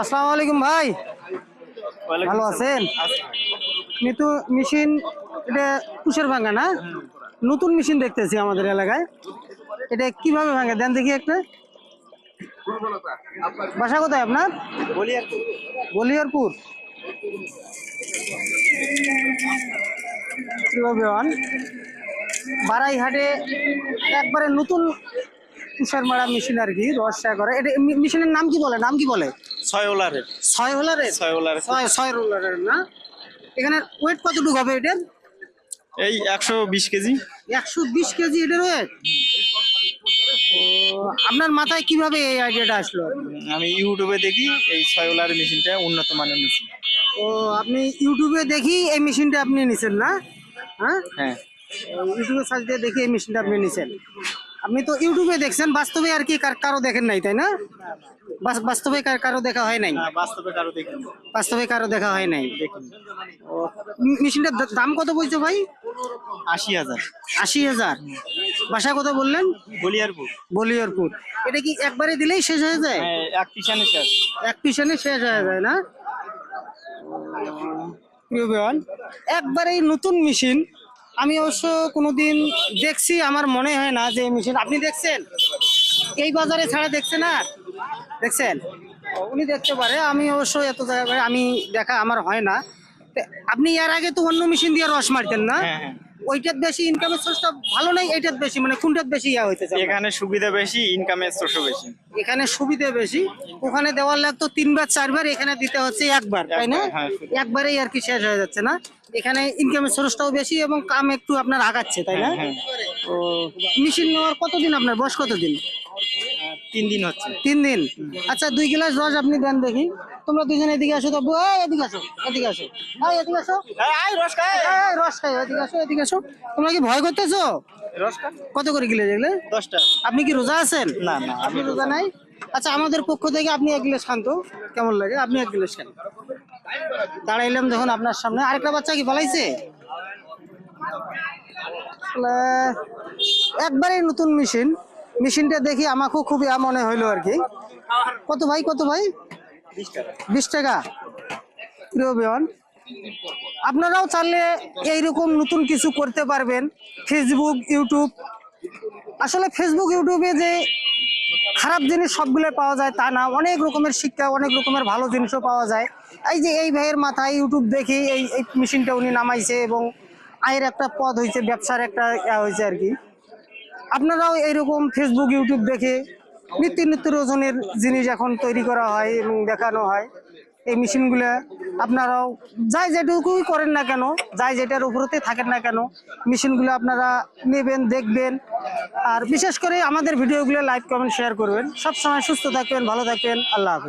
আসসালামু আলাইকুম ভাই, ভালো আছেন? নিতু মেশিন, এটা কুশের ভাঙা না? নতুন মেশিন দেখতেছি আমাদের এলাকায়। এটা কিভাবে ভাঙে দেন দেখি একটা। বাসা কোথায় আপনার? বলিয়ারপুর। বারাইহাটে একবারে নতুন তুষার মারা মেশিন আর কি, রস করে। এটা মেশিনের নাম কি বলে? ছয় ওলারের ছয় হোলারের। ছয় রোলারের না? এখানে ওয়েট কতটুকু হবে এটার? এই 120 কেজি। 120 কেজি এটার ওয়েট। আপনার মাথায় কিভাবে এই আইডিয়াটা আসলো? আমি ইউটিউবে দেখি এই ছয় ওলারের মেশিনটা উন্নত মানের মেশিন। ও, আপনি ইউটিউবে দেখি এই মেশিনটা আপনি নিছেন না? হ্যাঁ, হ্যাঁ, ইউটিউবে সার্চ দিয়ে দেখি এই মেশিনটা আপনি নিছেন। আপনি তো ইউটিউবে দেখছেন, বাস্তবে আর কি কারো দেখেন নাই, তাই না? বাস্তবে কারো দেখা হয় নাই। বাস্তবে কারো দেখিনি। বাস্তবে কারো দেখা হয় নাই। দেখিনি। ও, মেশিনটার দাম কত বলছো ভাই? 80,000। 80,000। বাসা কত বললেন? বলিয়ারপুর। বলিয়ারপুর। এটা কি একবারে দিলেই শেষ হয়ে যায়? হ্যাঁ, এক পিছনে শেষ। এক পিছনে শেষ হয়ে যায় না? প্রিয় ভাইয়ান, একবারেই নতুন মেশিন। আমি অবশ্য কোনোদিন দেখছি, আমার মনে হয় না যে মেশিন আপনি দেখছেন এই বাজারে ছাড়া। দেখছেন? আর দেখছেন? উনি দেখতে পারে, আমি অবশ্য এত জায়গায় আমি দেখা আমার হয় না। আপনি এর আগে তো অন্য মেশিন দিয়ে রস মারতেন না? হ্যাঁ, হ্যাঁ। ওইটার বেশি ইনকামের সোর্সটা ভালো নাই, এইটার বেশি, মানে কোনটার বেশি ইয়া হইতেছে? এখানে সুবিধা বেশি, ইনকামের সোর্সও বেশি। এখানে সুবিধা বেশি। ওখানে দেওয়ার লাগতো 3 বার 4 বার, এখানে দিতে হচ্ছে একবার, তাই না? হ্যাঁ। একবারেই আর কি শেষ হয়ে যাচ্ছে না? এখানে ইনকামের সোর্সটাও বেশি এবং কাম একটু আপনার আগাচ্ছে, তাই না? হ্যাঁ। ও, মেশিন নেওয়ার কতদিন আপনার বয়স? কতদিন? 3 দিন হচ্ছে। 3 দিন। আচ্ছা, 2 গ্লাস রস আপনি দেন দেখি। তোমরা দুজনে এদিকে আসো তো। এদিকে আসো, এদিকে আসো, এদিকে আসো। রস খায়। রস খাই, এদিকে আসো, এদিকে আসো। তোমরা কি ভয় করতেছো? রস খায়। কত করে কিলো যেগুলো? 10 টাকা। আপনি কি রোজা আছেন? না, আপনি রোজা নাই? আচ্ছা, আমাদের পক্ষ থেকে আপনি 1 গ্লাস খান তো, কেমন লাগে? আপনি 1 গ্লাস খান। দাঁড়াইলাম দেখুন আপনার সামনে। আরেকটা বাচ্চা কি পালাইছে? একবারে নতুন মেশিন। মেশিনটা দেখি আমাকেও খুবই মনে হইলো আর কি। কত ভাই? 20 টাকা। 20 টাকা। প্রিয় ভাইয়ান, আপনারাও চাইলে এইরকম নতুন কিছু করতে পারবেন। ফেসবুক, ইউটিউব, আসলে ফেসবুক ইউটিউবে যে খারাপ জিনিস সবগুলো পাওয়া যায় তা না, অনেক রকমের শিক্ষা, অনেক রকমের ভালো জিনিসও পাওয়া যায়। এই যে এই ভাইয়ের মাথায় ইউটিউব দেখি এই মেশিনটা উনি নামাইছে এবং আয়ের একটা পথ হয়েছে, ব্যবসার একটা হয়েছে আর কি। আপনারাও এইরকম ফেসবুক, ইউটিউব দেখে নিত্য ওজনের জিনিস এখন তৈরি করা হয় এবং দেখানো হয়। এই মেশিনগুলো আপনারাও যাই যেটুকুই করেন না কেন, যাই যেটার উপরতে থাকেন না কেন, মেশিনগুলো আপনারা নেবেন, দেখবেন। আর বিশেষ করে আমাদের ভিডিওগুলো লাইক, কমেন্ট, শেয়ার করবেন। সবসময় সুস্থ থাকবেন, ভালো থাকবেন। আল্লাহ হাফেজ।